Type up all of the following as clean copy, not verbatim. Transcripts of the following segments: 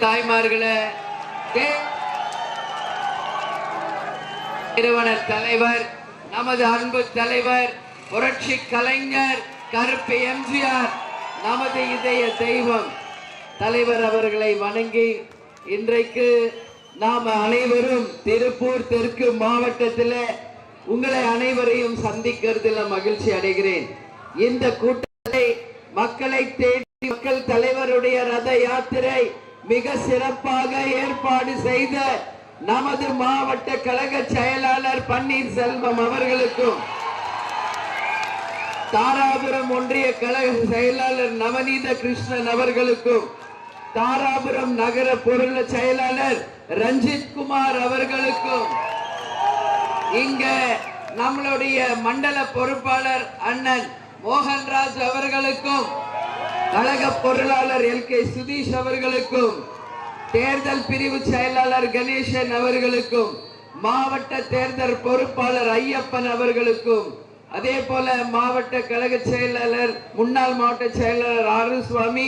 தாய்மார்களே, நிறுவனர் தலைவர், நமது அன்பு தலைவர், புரட்சி கலைஞர் கருப்பு எம்ஜிஆர், நமது இதய தெய்வம் தலைவர் அவர்களை வணங்கி இன்றைக்கு நாம் அனைவரும் திருப்பூர் தெற்கு மாவட்டத்தில் உங்களை அனைவரையும் சந்திக்கிறதுல மகிழ்ச்சி அடைகிறேன். இந்த கூட்டத்தை மக்களை தேடி மக்கள் தலைவருடைய ரத யாத்திரை மிக சிறப்பாக ஏற்பாடு செய்த நமது மாவட்ட கழக செயலாளர் பன்னீர்செல்வம் அவர்களுக்கும், தாராபுரம் ஒன்றிய கழக செயலாளர் நவநீத கிருஷ்ணன் அவர்களுக்கும், தாராபுரம் நகர பொருள் செயலாளர் ரஞ்சித் குமார் அவர்களுக்கும், இங்க நம்மளுடைய மண்டல பொறுப்பாளர் அண்ணன் மோகன்ராஜ் அவர்களுக்கும், கழக பொருளாளர் LK சுதீஷ் அவர்களுக்கும், தேர்தல் பிரிவு செயலாளர் கணேசன் அவர்களுக்கும், மாவட்ட தேர்தல் பொறுப்பாளர் ஐயப்பன் அவர்களுக்கும், அதே போல மாவட்ட கழக செயலாளர் முன்னாள் மாவட்ட செயலாளர் ஆறுசுவாமி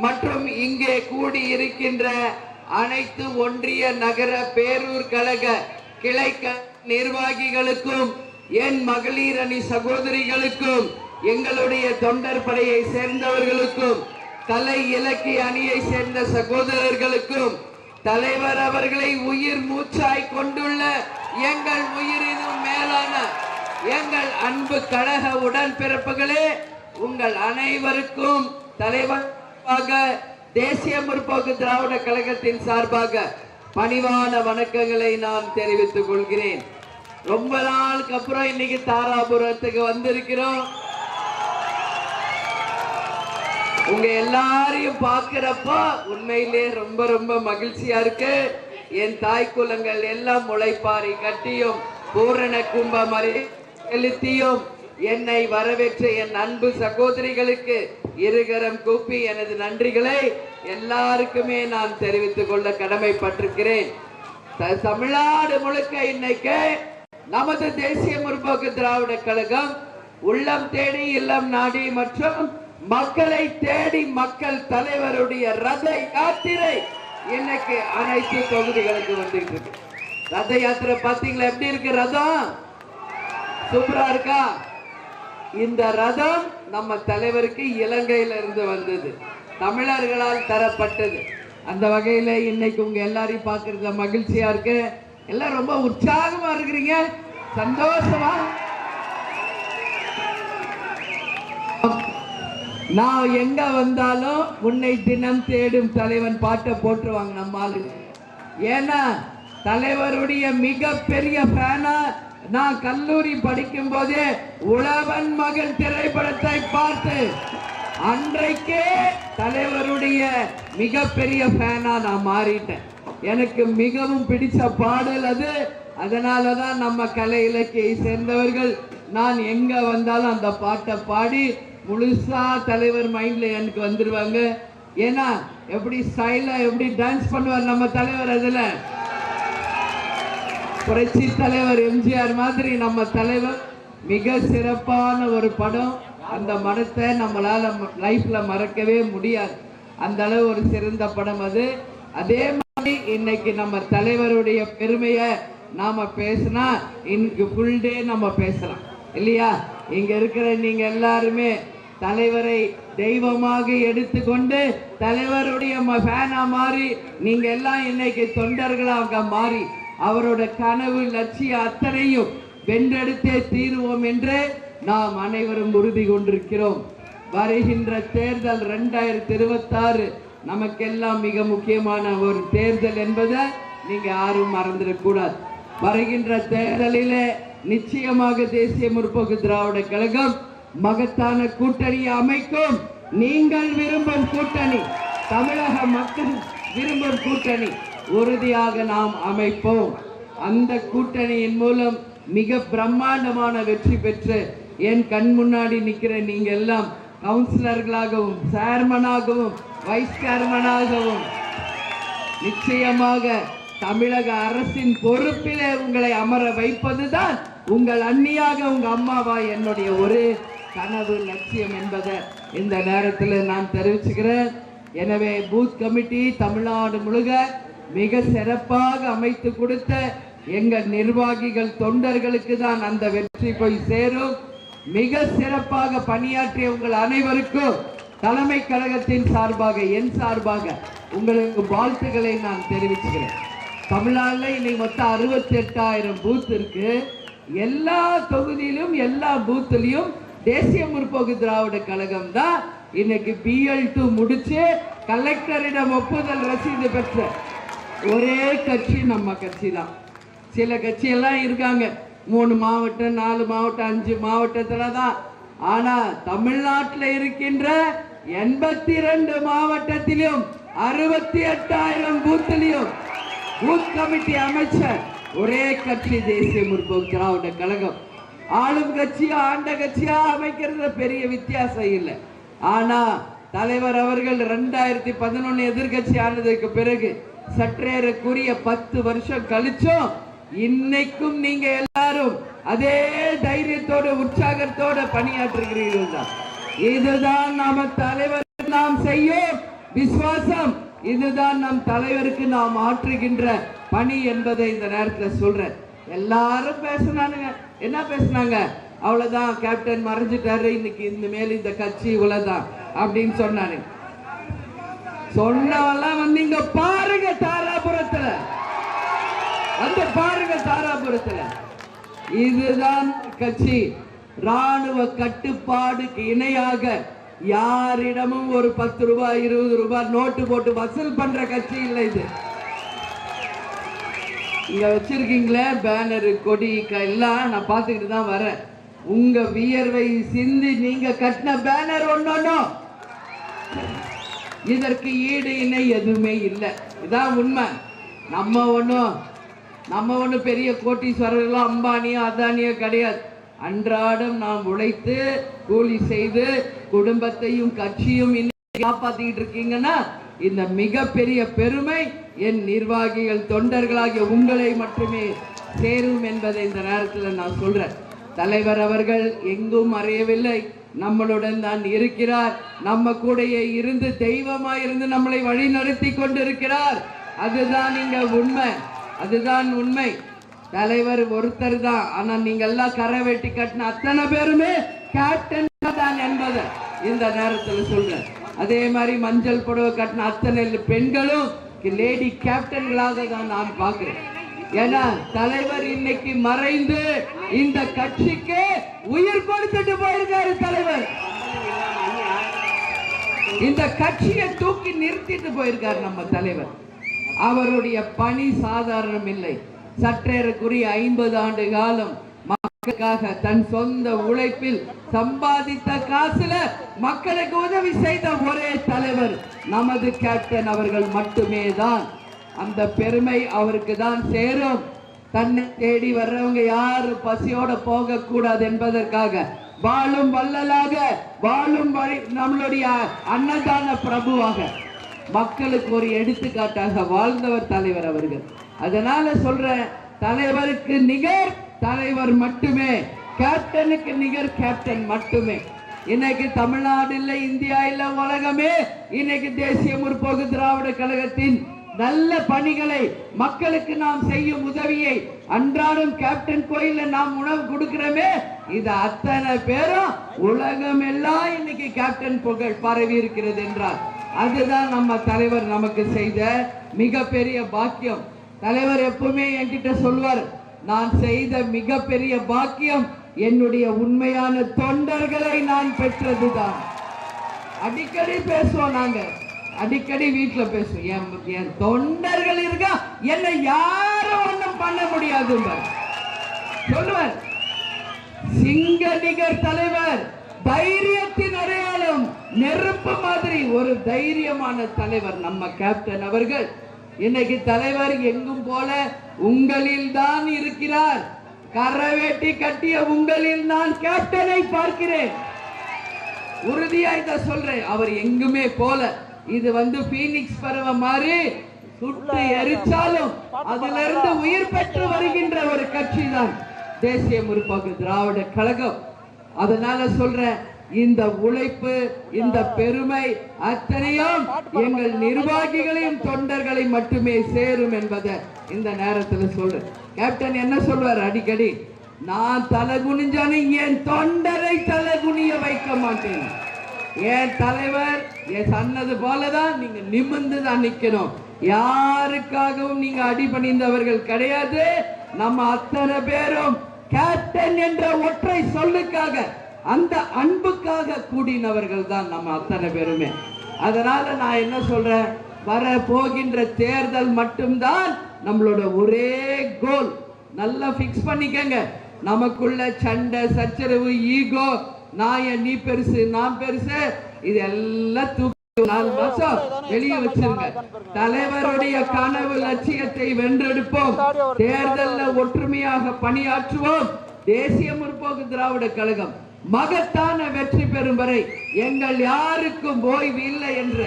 மற்றும் இங்கே கூடி இருக்கின்ற அனைத்து ஒன்றிய நகர பேரூர் கழக கிளை நிர்வாகிகளுக்கும், என் மகளிர் அணி சகோதரிகளுக்கும், எங்களுடைய தொண்டர் படையை சேர்ந்தவர்களுக்கும், கலை இலக்கிய அணியை சேர்ந்த சகோதரர்களுக்கும், தலைவர் அவர்களை உயிர் மூச்சாய் கொண்டுள்ள எங்கள் உயிரினும் மேலான எங்கள் அன்பு கழக உடன்பிறப்புகளே, உங்கள் அனைவருக்கும் தலைவராக தேசிய முற்போக்கு திராவிட கழகத்தின் சார்பாக பணிவான வணக்கங்களை நான் தெரிவித்துக் கொள்கிறேன். ரொம்ப நாளுக்கு அப்புறம் இன்னைக்கு தாராபுரத்துக்கு வந்திருக்கிறோம். உங்க எல்லாரையும் பார்க்கிறப்ப உண்மையிலே ரொம்ப ரொம்ப மகிழ்ச்சியா இருக்கு. என் தாய் குலங்கள் எல்லாம் முளைப்பாரி கட்டியும் பூரண கும்பமரை செலுத்தியும் என்னை வரவேற்ற என் அன்பு சகோதரிகளுக்கு இருகரம் கூப்பி எனது நன்றிகளை எல்லாருக்குமே நான் தெரிவித்துக் கொள்ள கடமைப்பட்டிருக்கிறேன். தமிழ்நாடு முழுக்க இன்னைக்கு நமது தேசிய முற்போக்கு திராவிட கழகம் உள்ளம் தேடி இல்லம் நாடி மற்றும் மக்களை தேடி மக்கள் தலைவருடைய ரத யாத்திரை இன்னைக்கு அனைத்து தொகுதிகளுக்கு வந்துட்டு இருக்கு. ரத யாத்திரை பாத்தீங்களா எப்படி இருக்கு? ரதம் சூப்பரா இருக்கா? இந்த ரதம் நம்ம தலைவருக்கு இலங்கையில இருந்து வந்தது, தமிழர்களால் தரப்பட்டது. அந்த வகையில இன்னைக்கு உங்க எல்லாரையும் பார்க்கறதுல மகிழ்ச்சியா இருக்கு. எல்லாம் ரொம்ப உற்சாகமா இருக்கிறீங்க, சந்தோஷமா. நான் எங்க வந்தாலும் உன்னை தினம் தேடும் தலைவன் பாட்டை போட்டுருவாங்க நம்ம ஆளுங்க. ஏன்னா தலைவருடைய மிகப்பெரிய ஃபேனா நான் கல்லூரி படிக்கும் போதே உழவன் மகன் திரைப்படத்தை பார்த்து அன்றைக்கே தலைவருடைய மிகப்பெரிய ஃபேனா நான் மாறிட்டேன். எனக்கு மிகவும் பிடிச்ச பாடல் அது. அதனாலதான் நம்ம கலை இலக்கியை சேர்ந்தவர்கள் நான் எங்க வந்தாலும் அந்த பாட்டை பாடி முழுசா தலைவர் மைண்ட்ல எனக்கு வந்துருவாங்க. ஏன்னா எப்படி ஸ்டைலா எப்படி டான்ஸ் பண்ணுவார் நம்ம தலைவர். அதுல புரட்சி தலைவர் எம்ஜிஆர் மாதிரி நம்ம தலைவர் மிக சிறப்பான ஒரு படம். அந்த படத்தை நம்மளால லைஃப்ல மறக்கவே முடியாது. அந்த அளவு ஒரு சிறந்த படம் அது. அதே மாதிரி இன்னைக்கு நம்ம தலைவருடைய பெருமையை நாம பேசினா இன்னைக்கு ஃபுல் டே நம்ம பேசலாம் இல்லையா? இங்க இருக்கிற நீங்க எல்லாருமே தலைவரை தெய்வமாக எடுத்துக்கொண்டு தலைவருடைய ஃபேனா மாறி நீங்க எல்லாம் இன்னைக்கு தொண்டர்களாக மாறி அவரோட கனவு லட்சிய அத்தனையும் வென்றெடுத்தே தீருவோம் என்று நாம் அனைவரும் உறுதி கொண்டிருக்கிறோம். வருகின்ற தேர்தல் 2026 நமக்கெல்லாம் மிக முக்கியமான ஒரு தேர்தல் என்பதை நீங்க யாரும் மறந்துடக்கூடாது. வருகின்ற தேர்தலிலே நிச்சயமாக தேசிய முற்போக்கு திராவிட கழகம் மகத்தான கூட்டணியை அமைக்கும். நீங்கள் விரும்பும் கூட்டணி, தமிழக மக்கள் விரும்பும் கூட்டணி உறுதியாக நாம் அமைப்போம். அந்த கூட்டணியின் மூலம் மிக பிரம்மாண்டமான வெற்றி பெற்று என் கண் முன்னாடி நிற்கிற நீங்க எல்லாம் கவுன்சிலர்களாகவும் சேர்மனாகவும் வைஸ் சேர்மனாகவும் நிச்சயமாக தமிழக அரசின் பொறுப்பிலே உங்களை அமர வைப்பதுதான் உங்கள் அண்ணியாக உங்க அம்மாவா என்னுடைய ஒரு கனவு லட்சியம் என்பதை இந்த நேரத்தில் நான் தெரிவிச்சுக்கிறேன். எனவே பூத் கமிட்டி தமிழ்நாடு முழுக்க மிக சிறப்பாக அமைத்து கொடுத்த எங்கள் நிர்வாகிகள் தொண்டர்களுக்கு தான் அந்த வெற்றி போய் சேரும். மிக சிறப்பாக பணியாற்றிய உங்கள் அனைவருக்கும் தலைமை கழகத்தின் சார்பாக என் சார்பாக உங்களுக்கு வாழ்த்துக்களை நான் தெரிவிச்சுக்கிறேன். தமிழ்நாட்டில் இன்னைக்கு மொத்தம் 68,000 பூத் இருக்கு. எல்லா தொகுதியிலும் எல்லா பூத்திலையும் தேசிய முற்போக்கு திராவிட கழகம் தான் இன்னைக்கு BL2 முடிச்சு கலெக்டரிடம் ஒப்புதல் ரசீது பெற்ற ஒரே கட்சி நம்ம கட்சி தான். சில கட்சியெல்லாம் இருக்காங்க 3 மாவட்டம் 4 மாவட்டம் 5 மாவட்டத்துல தான். ஆனா தமிழ்நாட்டில் இருக்கின்ற 82 மாவட்டத்திலும் 68,000 பூத்திலையும் பூத் கமிட்டி அமைச்சர் ஒரே கட்சி தேசிய முற்போக்கு திராவிட கழகம். ஆளும் கட்சியா ஆண்ட கட்சியா அமைக்கிறது பெரிய வித்தியாசம் இல்லை. ஆனா தலைவர் அவர்கள் 2011 எதிர்கட்சி ஆனதுக்கு பிறகு சற்றேறக்குரிய 10 வருஷம் கழிச்சும் இன்னைக்கும் நீங்க எல்லாரும் அதே தைரியத்தோட உற்சாகத்தோட பணியாற்றுகிறீர்கள் தான். இதுதான் நம்ம தலைவர் நாம் செய்யும் விசுவாசம். இதுதான் நம் தலைவருக்கு நாம் ஆற்றுகின்ற பணி என்பதை இந்த நேரத்தில் சொல்றேன். எல்லாரும் பேசினானுங்க. என்ன பேசினாங்க? அவ்வளவுதான், கேப்டன் மறைஞ்சிட்டாரு, இன்னைக்கு இந்த மேல இந்த கட்சி இவ்வளவுதான் அப்படின்னு சொன்னாரு. சொன்னவெல்லாம் வந்து இங்க பாருங்க, தாராபுரத்துல வந்து பாருங்க, தாராபுரத்துல இதுதான் கட்சி. ராணுவ கட்டுப்பாடுக்கு இணையாக யாரிடமும் ஒரு 10 ரூபாய் 20 ரூபாய் நோட்டு போட்டு வசூல் பண்ற கட்சி இல்லை இது. இங்க வச்சிருக்கீங்களே பேனரு கொடி எல்லாம் நான் பார்த்துக்கிட்டு தான் வரேன். உங்க வியர்வை சிந்தி நீங்க கட்டின பேனர் ஒன்னொன்னும் இதற்கு ஈடு இணை எதுவுமே இல்லை. இதான் உண்மை. நம்ம ஒன்றும் பெரிய கோட்டீஸ்வரர்களோ அம்பானியோ அதானியோ கிடையாது. அன்றாடம் நாம் உழைத்து கூலி செய்து குடும்பத்தையும் கட்சியும் காப்பாத்திக்கிட்டு இருக்கீங்கன்னா இந்த மிகப்பெரிய பெருமை என் நிர்வாகிகள் தொண்டர்களாகிய உங்களை மட்டுமே சேரும் என்பதை இந்த நேரத்தில் நான் சொல்றேன். தலைவர் அவர்கள் எங்கும் மறையவில்லை, நம்மளுடன் தான் இருக்கிறார். நம்ம கூடையே இருந்து தெய்வமாய் இருந்து நம்மளை வழி நடத்தி கொண்டிருக்கிறார். அதுதான் இங்க உண்மை, அதுதான் உண்மை. தலைவர் ஒருத்தர் தான். ஆனா நீங்க எல்லாம் கரை வெட்டி கட்டின அத்தனை பேருமே கேப்டன் தான் என்பதை இந்த நேரத்தில் சொல்றேன். அதே மாதிரி மஞ்சள் புடவை கட்டின அத்தனை பெண்களும் லேடி கேப்டன்களாக தான் நான் பார்க்கிறேன். ஏன்னா தலைவர் இன்னைக்கு மறைந்து இந்த கட்சிக்கு உயிர் கொடுத்துட்டு போயிருக்காரு. தலைவர் இந்த கட்சியை தூக்கி நிறுத்திட்டு போயிருக்காரு நம்ம தலைவர். அவருடைய பணி சாதாரணம் இல்லை. சற்றேறக்குரிய 50 ஆண்டு காலம் மக்களுக்காக தன் சொந்த உழைப்பில் சம்பாதித்த காசுல மக்களுக்கு உதவி செய்த ஒரே தலைவர் நமது கேப்டன் அவர்கள் மட்டுமே தான். அந்த பெருமை அவருக்கு தான் சேரும். தன்னை தேடி வர்றவங்க யாரு பசியோட போக கூடாது என்பதற்காக வாழும் வள்ளலாக வாழும் நம்மளுடைய அன்னதான பிரபுவாக மக்களுக்கு ஒரு எடுத்துக்காட்டாக வாழ்ந்தவர் தலைவர் அவர்கள். அதனால சொல்றேன், தலைவருக்கு நிகர் தலைவர் மட்டுமே, கேப்டனுக்கு நிகர் கேப்டன் மட்டுமே. இன்னைக்கு தமிழ்நாடு இல்ல, இந்தியா இல்ல, உலகமே இன்னைக்கு தேசிய முற்போக்கு திராவிட கழகத்தின் நல்ல பணிகளை மக்களுக்கு நாம் செய்யும் உதவியை அன்றாடம் கேப்டன் கோயில்ல நாம் உணவு கொடுக்கிறோமே, இது அத்தனை பேரும் உலகம் எல்லாம் இன்னைக்கு கேப்டன் புகழ் பரவி இருக்கிறது என்றால் அதுதான் நம்ம தலைவர் நமக்கு செய்த மிகப்பெரிய பாக்கியம். தலைவர் எப்பவுமே என்கிட்ட சொல்வார், நான் செய்த மிகப்பெரிய பாக்கியம் என்னுடைய உண்மையான தொண்டர்களை நான் பெற்றதுதான். அடிக்கடி பேசுவோம், நாங்க அடிக்கடி வீட்டுல பேசுவோம். என் தொண்டர்கள் இருக்கா, என்னை யாரும் ஒண்ணும் பண்ண முடியாது சொல்லுவார். சிங்க நிகர் தலைவர், தைரியத்தின் அடையாளம், நெருப்பு மாதிரி ஒரு தைரியமான தலைவர் நம்ம கேப்டன் அவர்கள். இன்னைக்கு தலைவர் எங்கும் போல உங்களில் தான் இருக்கிறார். கரவேட்டி கட்டிய உங்களில் நான் கேப்டனை பார்க்கிறேன். உறுதியா இத சொல்றேன். அவர் எங்குமே போல. இது பீனிக்ஸ் பறவை மாதிரி சுட்டு எரிச்சாலும் அதுல இருந்து உயிர் பெற்று வருகின்ற ஒரு கட்சி தான் தேசிய முற்போக்கு திராவிட கழகம். அதனால சொல்றேன், இந்த உழைப்பு, இந்த பெருமை அத்தனையும் எங்கள் நிர்வாகிகளையும் தொண்டர்களை மட்டுமே சேரும் என்பதை இந்த நேரத்தில் சொல்றேன். கேப்டன் என்ன சொல்வார் அடிக்கடி, நான் தலை குனிஞ்சானே என் தொண்டரை தலை குனிய வைக்க மாட்டேன். என் தலைவர் என் சொன்னது போலதான் நீங்க நிமிர்ந்து தான் நிக்கணும். யாருக்காகவும் நீங்க அடிபணிந்தவர்கள் கிடையாது. நம்ம அத்தனை பேரும் கேப்டன் என்ற ஒற்றை சொல்லுக்காக, அந்த அன்புக்காக கூடினவர்கள் தான் நம்ம அத்தனை பேருமே. அதனால நான் என்ன சொல்றேன், வர போகின்ற தேர்தல் மட்டும்தான் நம்மளோட ஒரே கோல். நல்லா பிக்ஸ் பண்ணிக்கங்க. நமக்குள்ள சண்டை சச்சரவு, ஈகோ, நான் நீ பெருசு நான் பெருசு, இதெல்லாம் தூக்கி 4 மாசம் வெளியே வச்சிருங்க. தலைவருடைய கனவு லட்சியத்தை வென்றெடுப்போம். தேர்தலில் ஒற்றுமையாக பணியாற்றுவோம். தேசிய முற்போக்கு திராவிட கழகம் மகத்தான வெற்றி பெறும் வரை எங்கள் யாருக்கும் ஓய்வு இல்லை என்ற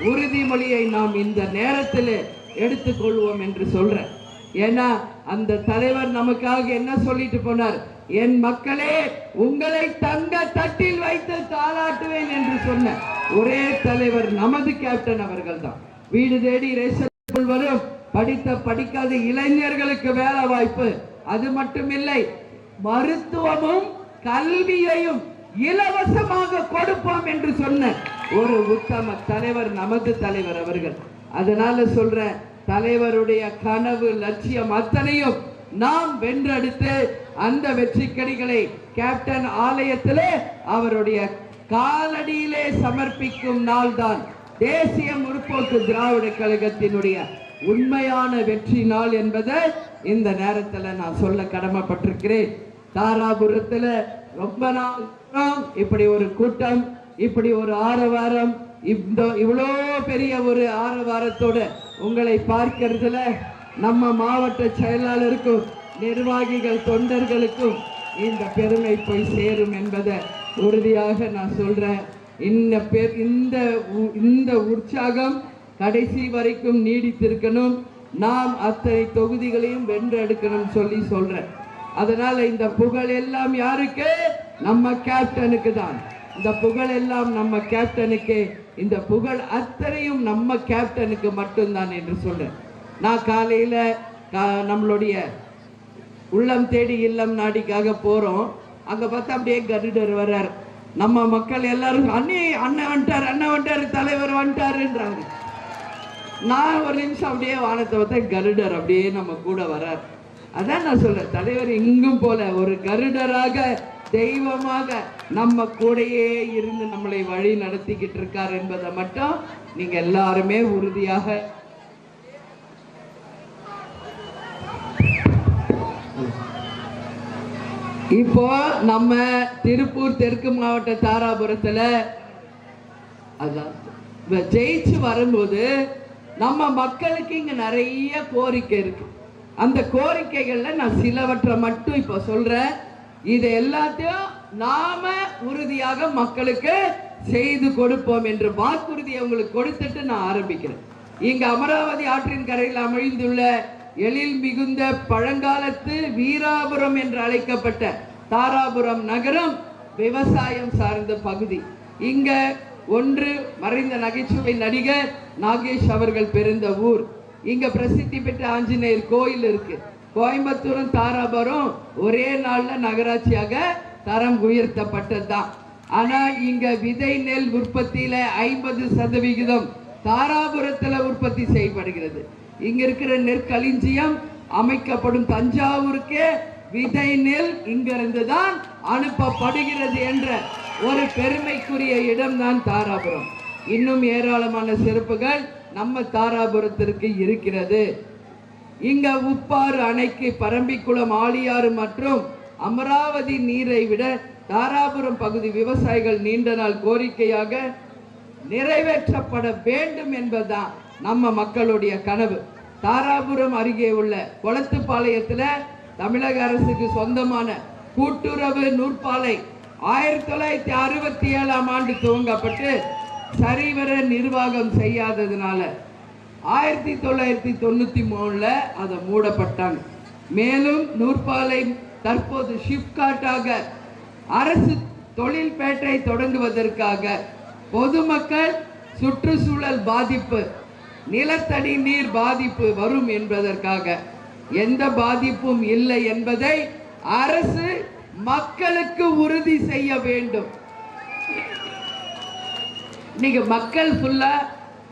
உறுதிமொழியை நாம் இந்த நேரத்தில் எடுத்துக்கொள்வோம் என்று சொல்றேன். ஏன்னா அந்த தலைவர் நமக்காக என்ன சொல்லிட்டு போனார், என் மக்களே உங்களை தங்க தட்டில் வைத்து தாளாட்டுவேன் என்று சொன்ன ஒரே தலைவர் நமது கேப்டன் அவர்கள் தான். வீடு தேடி ரேஷன் வரும், படித்த படிக்காத இளைஞர்களுக்கு வேலை வாய்ப்பு, அது மட்டுமில்லை மருத்துவமும் கல்வியையும் இலவசமாக கொடுப்போம் என்று சொன்ன ஒரு உத்தம தலைவர் நமது தலைவர் அவர்கள். அதனால சொல்ற, தலைவருடைய கனவு லட்சியம் அத்தனையும் நாம் வென்றெடுத்து அந்த வெற்றிக்கடிகளை கேப்டன் ஆலயத்திலே அவருடைய காலடியிலே சமர்ப்பிக்கும் நாள் தான் தேசிய முற்போக்கு திராவிட கழகத்தினுடைய உண்மையான வெற்றி நாள் என்பதை இந்த நேரத்தில் நான் சொல்ல கடமைப்பட்டிருக்கிறேன். தாராபுரத்தில் ரொம்ப நாள் இப்படி ஒரு கூட்டம், இப்படி ஒரு ஆரவாரம், இவ்வளோ பெரிய ஒரு ஆரவாரத்தோட உங்களை பார்க்கிறதுல நம்ம மாவட்ட செயலாளருக்கும் நிர்வாகிகள் தொண்டர்களுக்கும் இந்த பெருமை போய் சேரும் என்பதை உறுதியாக நான் சொல்றேன். இந்த உற்சாகம் கடைசி வரைக்கும் நீடித்திருக்கணும். நாம் அத்தனை தொகுதிகளையும் வென்றெடுக்கணும் சொல்லி சொல்றேன். அதனால இந்த புகழ் எல்லாம் யாருக்கு? நம்ம கேப்டனுக்கு தான். இந்த புகழ் எல்லாம் நம்ம கேப்டனுக்கு, இந்த புகழ் அத்தனையும் நம்ம கேப்டனுக்கு மட்டும்தான் என்று சொல்றேன். நான் காலையில நம்மளுடைய உள்ளம் தேடி இல்லம் நாடிக்காக போறோம். அங்க பார்த்தா அப்படியே கருடர் வர்றார். நம்ம மக்கள் எல்லாரும் அண்ணன் வந்துட்டார் தலைவர் வந்துட்டாருன்றாங்க. நான் ஒரு நிமிஷம் அப்படியே வானத்தை பார்த்தா கருடர் அப்படியே நம்ம கூட வர்றார். அதான் நான் சொல்றேன், தலைவர் எங்கும் போல ஒரு கருடராக தெய்வமாக நம்ம கூடையே இருந்து நம்மளை வழி நடத்திக்கிட்டு இருக்கார் என்பதை மட்டும் நீங்க எல்லாருமே உறுதியாக. இப்போ நம்ம திருப்பூர் தெற்கு மாவட்ட தாராபுரத்துல ஜெயிச்சு வரும்போது நம்ம மக்களுக்கு இங்க நிறைய கோரிக்கை இருக்கு. அந்த கோரிக்கைகள்ல நான் சிலவற்றை மட்டும் இப்ப சொல்றேன். இது எல்லாத்தையும் நாம உறுதியாக மக்களுக்கு செய்து கொடுப்போம் என்று வாக்குறுதியை உங்களுக்கு கொடுத்துட்டு நான் ஆரம்பிக்கிறேன். இங்க அமராவதி ஆற்றின் கரையில் அமைந்துள்ள எழில் மிகுந்த பழங்காலத்து வீராபுரம் என்று அழைக்கப்பட்ட தாராபுரம் நகரம் விவசாயம் சார்ந்த பகுதி. இங்க ஒன்று மறைந்த நகைச்சுவை நடிகர் நாகேஷ் அவர்கள் பிறந்த ஊர். இங்க பிரசித்தி பெற்ற ஆஞ்சநேயர் கோயில் இருக்கு. கோயம்புத்தூரும் தாராபுரம் ஒரே நாள்ல நகராட்சியாக தரம் உயர்த்தப்பட்டதுதான். ஆனா இங்க விதை நெல் உற்பத்தியில 50% தாராபுரத்துல உற்பத்தி செய்யப்படுகிறது. இங்க இருக்கிற நெற்களஞ்சியம் அமைக்கப்படும் தஞ்சாவூருக்கே விதை நெல் இங்கிருந்து தான் அனுப்பப்படுகிறது என்ற ஒரு பெருமைக்குரிய இடம்தான் தாராபுரம். இன்னும் ஏராளமான சிறப்புகள் நம்ம தாராபுரத்திற்கு இருக்கிறது. இங்க உப்பாறு அணைக்கு பரம்பிக்குளம் ஆழியாறு மற்றும் அமராவதி நீரை விட தாராபுரம் பகுதி விவசாயிகள் நீண்ட நாள் கோரிக்கையாக நிறைவேற்றப்பட வேண்டும் என்பதுதான் நம்ம மக்களுடைய கனவு. தாராபுரம் அருகே உள்ள கொளத்துப்பாளையத்துல தமிழக அரசுக்கு சொந்தமான கூட்டுறவு நூற்பாலை 1967ஆம் ஆண்டு துவங்கப்பட்டு சரிவர நிர்வாகம் செய்யாததுனால 1993ல அதை மூடப்பட்டாங்க. மேலும் நூற்பாலை தற்போது ஷிப்காட்டாக அரசு தொழில்பேட்டை தொடங்குவதற்காக பொதுமக்கள் சுற்றுச்சூழல் பாதிப்பு, நிலத்தடி நீர் பாதிப்பு வரும் என்பதற்காக எந்த பாதிப்பும் இல்லை என்பதை அரசு மக்களுக்கு உறுதி செய்ய வேண்டும். இன்னைக்கு மக்கள் ஃபுல்லா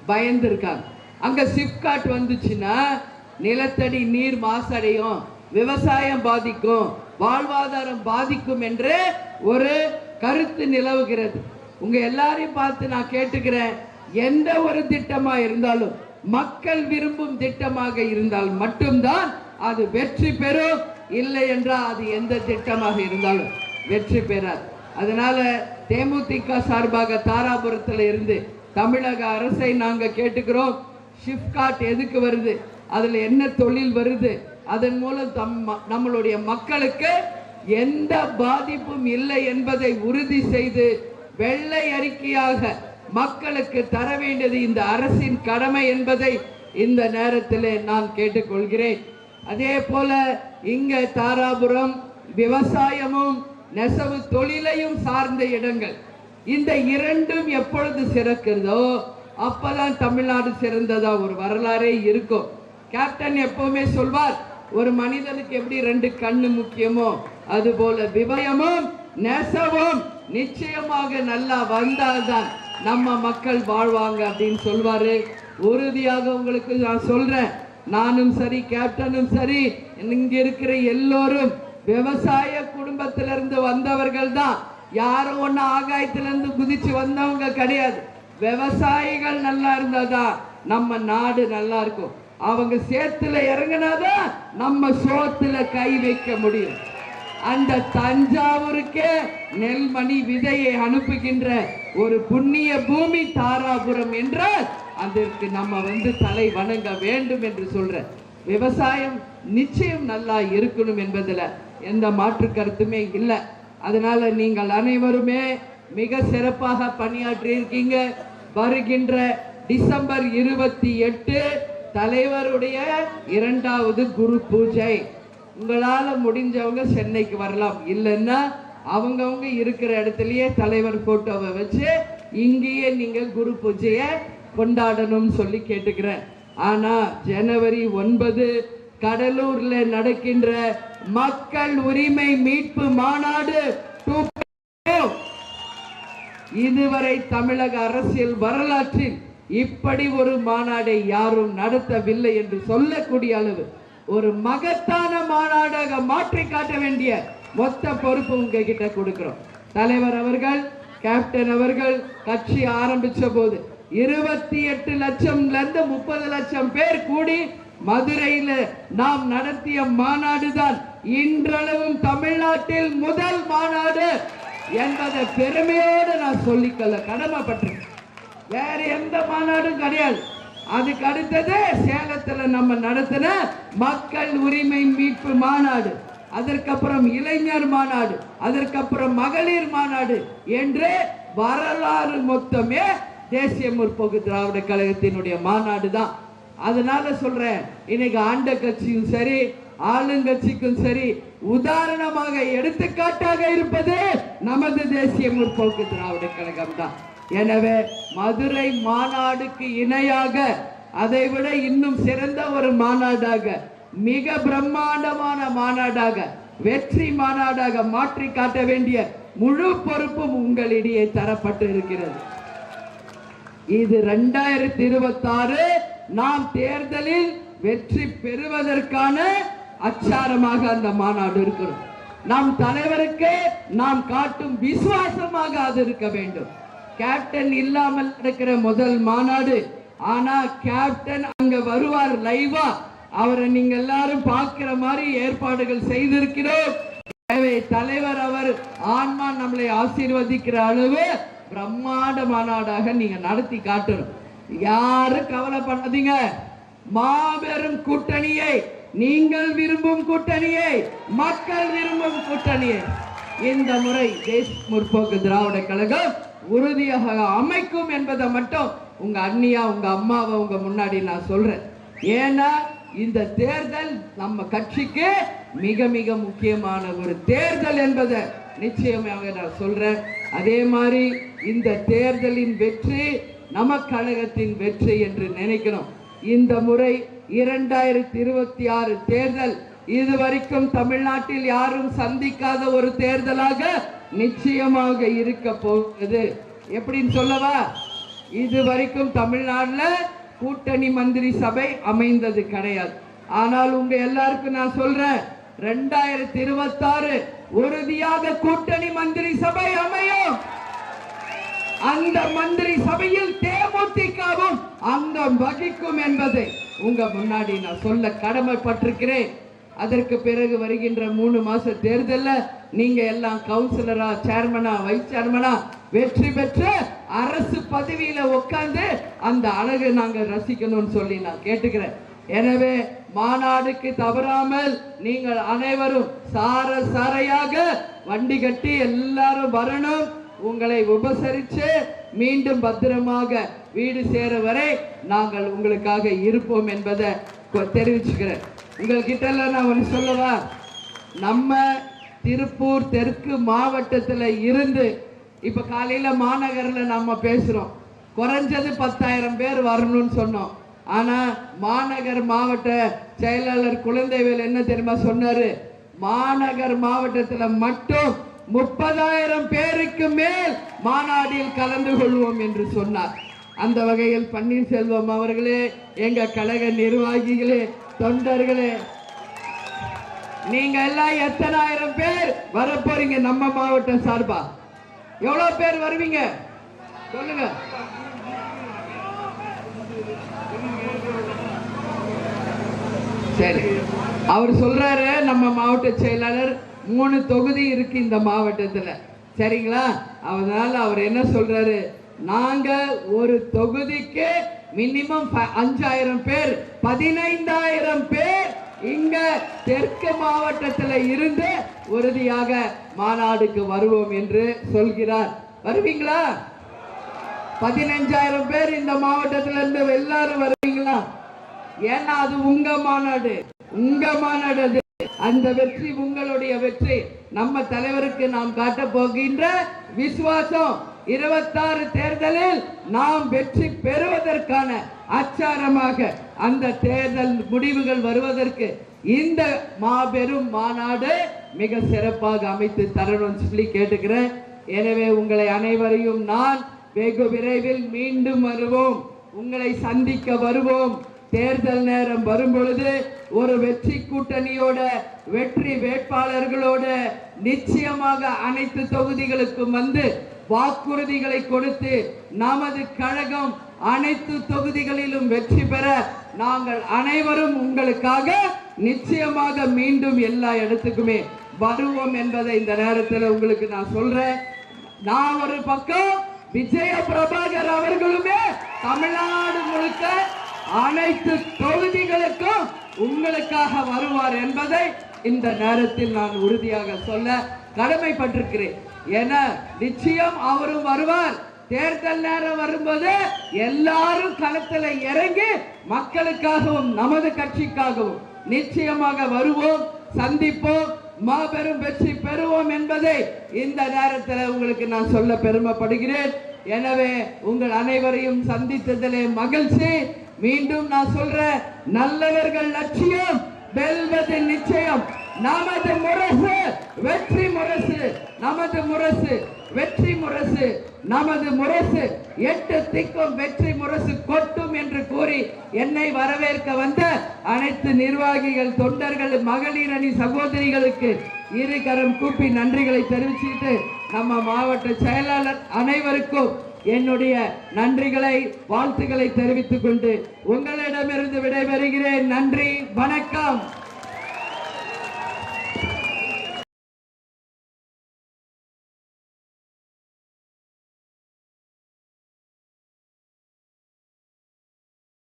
பயந்துருக்காங்க. அங்க சிப்காட் வந்துச்சுன்னா நிலத்தடி நீர் மாசடையும், விவசாயம் பாதிக்கும், வாழ்வாதாரம் பாதிக்கும் என்று ஒரு கருத்து நிலவுகிறது. உங்க எல்லாரையும் பார்த்து நான் கேட்டுக்கிறேன், எந்த ஒரு திட்டமா இருந்தாலும் மக்கள் விரும்பும் திட்டமாக இருந்தால் மட்டும்தான் அது வெற்றி பெறும். இல்லை என்றால் அது எந்த திட்டமாக இருந்தாலும் வெற்றி பெறாது. அதனால தேமுதிக சார்பாக தாராபுரத்தில் இருந்து தமிழக அரசை நாங்க கேட்டுக்கிறோம். ஷிப்காட் எதுக்கு வருது, அதுல என்ன தொழில் வருது, அதன் மூலம் நம்மளுடைய மக்களுக்கு எந்த பாதிப்பும் இல்லை என்பதை உறுதி செய்து வெள்ளை அறிக்கையாக மக்களுக்கு தர வேண்டியது இந்த அரசின் கடமை என்பதை இந்த நேரத்தில் நான் கேட்டுக்கொள்கிறேன். அதே போல இங்க தாராபுரம் விவசாயமும் நெசவு தொழிலையும் சார்ந்த இடங்கள், இந்த இரண்டும் எப்பொழுது சிறக்கிறதோ அப்பதான் தமிழ்நாடு சிறந்ததா ஒரு வரலாறே இருக்கும். கேப்டன் எப்பவுமே சொல்வார், ஒரு மனிதனுக்கு எப்படி 2 கண்ணு முக்கியமோ அதுபோல விவசாயமும் நெசவும் நிச்சயமாக நல்லா வந்தால்தான் நம்ம மக்கள் வாழ்வாங்க அப்படின்னு சொல்வாரு. உறுதியாக உங்களுக்கு நான் சொல்றேன், நானும் சரி கேப்டனும் சரி இங்க இருக்கிற எல்லோரும் விவசாய குடும்பத்திலிருந்து வந்தவர்கள் தான். யாரும் ஒண்ணு ஆகாயத்திலிருந்து குதிச்சு வந்தவங்க கிடையாது. விவசாயிகள் நல்லா இருந்தாதான் நம்ம நாடு நல்லா இருக்கும். அவங்க சேத்துல இறங்கினாதான் நம்ம சோத்துல கை வைக்க முடியும். அந்த தஞ்சாவூருக்கே நெல்மணி விதையை அனுப்புகின்ற ஒரு புண்ணிய பூமி தாராபுரம் என்றால் அதற்கு நம்ம தலை வணங்க வேண்டும் என்று சொல்ற. விவசாயம் நிச்சயம் நல்லா இருக்கணும் என்பதுல எந்த மாற்று கருத்துமே இல்லை. அதனால நீங்கள் அனைவருமே மிக சிறப்பாக பணியாற்றி இருக்கீங்க. வருகின்ற டிசம்பர் 28 தலைவருடைய 2வது குரு பூஜை. உங்களால முடிஞ்சவங்க சென்னைக்கு வரலாம், இல்லைன்னா அவங்கவுங்க இருக்கிற இடத்துலயே தலைவர் போட்டோவை வச்சு இங்கேயே நீங்க குரு பூஜையை கொண்டாடணும்னு சொல்லி கேட்டுக்கிறேன். ஆனா ஜனவரி 9 கடலூர்ல நடக்கின்ற மக்கள் உரிமை மீட்பு மாநாடு இதுவரை தமிழக அரசியல் வரலாற்றில் இப்படி ஒரு மாநாடை யாரும் நடத்தவில்லை என்று சொல்லக்கூடிய அளவு ஒரு மகத்தான மாநாடாக மாற்றி காட்ட வேண்டிய மொத்த பொறுப்பு உங்ககிட்ட கொடுக்கிறோம். தலைவர் அவர்கள், கேப்டன் அவர்கள் கட்சி ஆரம்பிச்ச போது 28 லட்சம்ல இருந்து 30 லட்சம் பேர் கூடி மதுரையில நாம் நடத்திய மாநாடு தான் இன்றளவும் தமிழ்நாட்டில் முதல் மாநாடு என்பதை பெருமையோடு நான் சொல்லிக்கொள்ள கடமைப்பட்டிருக்கேன். வேற எந்த மாநாடும் கிடையாது. அதுக்கு அடுத்தது சேலத்துல நம்ம நடத்தின மக்கள் உரிமை மீட்பு மாநாடு, அதற்கப்புறம் இளைஞர் மாநாடு, அதற்கப்புறம் மகளிர் மாநாடு என்று வரலாறு மொத்தமே தேசிய முற்போக்கு திராவிட கழகத்தினுடைய மாநாடு தான். அதனால சொல்றேன், இன்னைக்கு ஆண்ட கட்சியும் சரி ஆளுங்கட்சிக்கும் சரி உதாரணமாக எடுத்துக்காட்டாக இருப்பது நமது தேசிய முற்போக்கு திராவிட கழகம் தான். எனவே மதுரை மாநாடுக்கு இணையாக அதைவிட இன்னும் சிறந்த ஒரு மாநாடாக, மிக பிரம்மாண்டமான மாநாடாக, வெற்றி மாநாடாக மாற்றி காட்ட வேண்டிய முழு பொறுப்பும் உங்களிடையே தரப்பட்டு இருக்கிறது. இது 2026 நாம் தேர்தலில் வெற்றி பெறுவதற்கான அச்சாரமாக அந்த மாநாடு இருக்கிறோம். நம் தலைவருக்கு நாம் காட்டும் விசுவாசமாக அது இருக்க வேண்டும். கேப்டன் இல்லாமல் நடக்கிற முதல் மாநாடு. ஆனா கேப்டன் அங்க வருவார் லைவா, அவரை நீங்க எல்லாரும் பார்க்கிற மாதிரி ஏற்பாடுகள் செய்திருக்கிறோம். தலைவர் அவர் ஆன்மா நம்மளை ஆசீர்வதிக்கிற அளவு பிரம்மாண்ட மாநாடாக நீங்க நடத்தி காட்டணும். யாரும் கவலைப்படாதீங்க. மாபெரும் கூட்டணியை, நீங்கள் விரும்பும் கூட்டணியை, மக்கள் விரும்பும் கூட்டணியை இந்த முறை தேசிய முற்போக்கு திராவிட கழகம் உறுதியாக அமைக்கும் என்பதை மட்டும் உங்க அண்ணியா உங்க அம்மாவை உங்க முன்னாடி நான் சொல்றேன். ஏன்னா இந்த தேர்தல் நம்ம கட்சிக்கு மிக மிக முக்கியமான ஒரு தேர்தல் என்பதை நிச்சயமாக நான் சொல்றேன். அதே மாதிரி இந்த தேர்தலின் வெற்றி நம்ம கழகத்தின் வெற்றி என்று நினைக்கணும். இந்த முறை 2026 தேர்தல் இதுவரைக்கும் தமிழ்நாட்டில் யாரும் சந்திக்காத ஒரு தேர்தலாக நிச்சயமாக இருக்க போகுது. எப்படின்னு சொல்லவா? இதுவரைக்கும் தமிழ்நாட்டில் கூட்டணி மந்திரி சபை அமைந்தது கிடையாது. ஆனால் உங்க எல்லாருக்கும் நான் சொல்றேன், 2026 உறுதியாக கூட்டணி மந்திரி சபை அமையும். அந்த மந்திரி சபையில் தேமுதிகவும் அங்கம் வகிக்கும் என்பதை உங்க முன்னாடி நான் சொல்ல கடமைப்பட்டிருக்கிறேன். அதற்கு பிறகு வருகின்ற 3 மாச தேர்தலில் நீங்க எல்லாம் கவுன்சிலரா, சேர்மனா, வைஸ் சேர்மனா வெற்றி பெற்று அரசு பதவியில உட்கார்ந்து அந்த அழகு நாங்க ரசிக்கணும்னு சொல்லி நான் கேட்டுக்கிறேன். எனவே மாநாடுக்கு தவறாமல் நீங்கள் அனைவரும் சாரையாக வண்டி கட்டி எல்லாரும் வரணும். உங்களை உபசரித்து மீண்டும் பத்திரமாக வீடு சேர வரை நாங்கள் உங்களுக்காக இருப்போம் என்பதை தெரிவிச்சுக்கிறேன். உங்கள்கிட்ட நான் ஒன்று சொல்லவா? நம்ம திருப்பூர் தெற்கு மாவட்டத்தில் இருந்து இப்போ காலையில் மாநகரில் நம்ம பேசுகிறோம். குறைஞ்சது 10,000 பேர் வரணும்னு சொன்னோம். ஆனால் மாநகர் மாவட்ட செயலாளர் குழந்தைவேல் என்ன தெரியுமா சொன்னார்? மாநகர் மாவட்டத்தில் மட்டும் 30,000 பேருக்கு மேல் மாநாட்டில் கலந்து கொள்வோம் என்று சொன்னார். அந்த வகையில் பன்னீர்செல்வம் அவர்களே, எங்க கழக நிர்வாகிகளே, தொண்டர்களே, நீங்க எல்லாம் எத்தனை ஆயிரம் பேர் வர போறீங்க? நம்ம மாவட்டம் சார்பா எவ்வளவு பேர் வருவீங்க சொல்லுங்க. சரி, அவர் சொல்றாரு நம்ம மாவட்ட செயலாளர் 3 தொகுதி இருக்கு இந்த மாவட்டத்தில், சரிங்களா? அதனால அவர் என்ன சொல்றாரு, நாங்க ஒரு தொகுதிக்கு மினிமம் 5,000 பேர் 15,000 பேர் இங்க தெற்கு மாவட்டத்தில் இருந்து உறுதியாக மாநாடுக்கு வருவோம் என்று சொல்கிறார். வருவீங்களா? 15,000 பேர் இந்த மாவட்டத்தில் இருந்து எல்லாரும் வருவீங்களா? ஏன்னா அது உங்க மாநாடு, உங்க மாநாடு அது. அந்த வெற்றி உங்களுடைய வெற்றி. நம்ம தலைவருக்கு நாம் காட்ட போகின்ற விசுவாசம் 26 தேர்தலில் நாம் வெற்றி பெறுவதற்கான அச்சாரமாக அந்த தேர்தல் முடிவுகள் வருவதற்கு இந்த மாபெரும் மாநாடு மிக சிறப்பாக அமைத்து தரணும்னு சொல்லி கேட்டுக்கிறேன். எனவே உங்களை அனைவரையும் நான் வெகு விரைவில் மீண்டும் வருவோம், உங்களை சந்திக்க வருவோம். தேர்தல் நேரம் வரும் பொழுது ஒரு வெற்றி கூட்டணியோட, வெற்றி வேட்பாளர்களோட நிச்சயமாக அனைத்து தொகுதிகளுக்கும் வந்து வாக்குறுதிகளை கொடுத்து நமது கழகம் அனைத்து தொகுதிகளிலும் வெற்றி பெற நாங்கள் அனைவரும் உங்களுக்காக நிச்சயமாக மீண்டும் எல்லா இடத்துக்குமே வருவோம் என்பதை இந்த நேரத்தில் உங்களுக்கு நான் சொல்றேன். நான் ஒரு பக்கம், விஜய பிரபாகர் அவர்களுமே தமிழ்நாடு முழுக்க அனைத்து தொகுதிகளுக்கும் உங்களுக்காக வருவார் என்பதை இந்த நேரத்தில் நான் உறுதியாக சொல்ல கடமைப்பட்டிருக்கிறேன். என நிச்சயம் அவரும் வருவார். தேர்தல் நேரம் வரும்போது எல்லாரும் களத்தில் இறங்கி மக்களுக்காகவும் நமது கட்சிக்காகவும் நிச்சயமாக வருவோம், சந்திப்போம், மாபெரும் வெற்றி பெறுவோம் என்பதை இந்த நேரத்தில் உங்களுக்கு நான் சொல்ல பெருமைப்படுகிறேன். எனவே உங்கள் அனைவரையும் சந்தித்ததிலே மகிழ்ச்சி. மீண்டும் நான் சொல்றேன், நல்லவர்கள் லட்சியம் வெல்வது நிச்சயம். நமது முரசு வெற்றி முரசு, நமது முரசு வெற்றி முரசு, நமது முரசு 8 திக்கும் வெற்றி முரசு கொட்டும் என்று கூறி என்னை வரவேற்க வந்த அனைத்து நிர்வாகிகள், தொண்டர்கள், மகளிர் அணி சகோதரிகளுக்கு இரு கரம் கூப்பி நன்றிகளை தெரிவிச்சுட்டு நம்ம மாவட்ட செயலாளர் அனைவருக்கும் என்னுடைய நன்றிகளை, வாழ்த்துக்களை தெரிவித்துக் கொண்டு உங்களிடமிருந்து விடைபெறுகிறேன். நன்றி, வணக்கம்.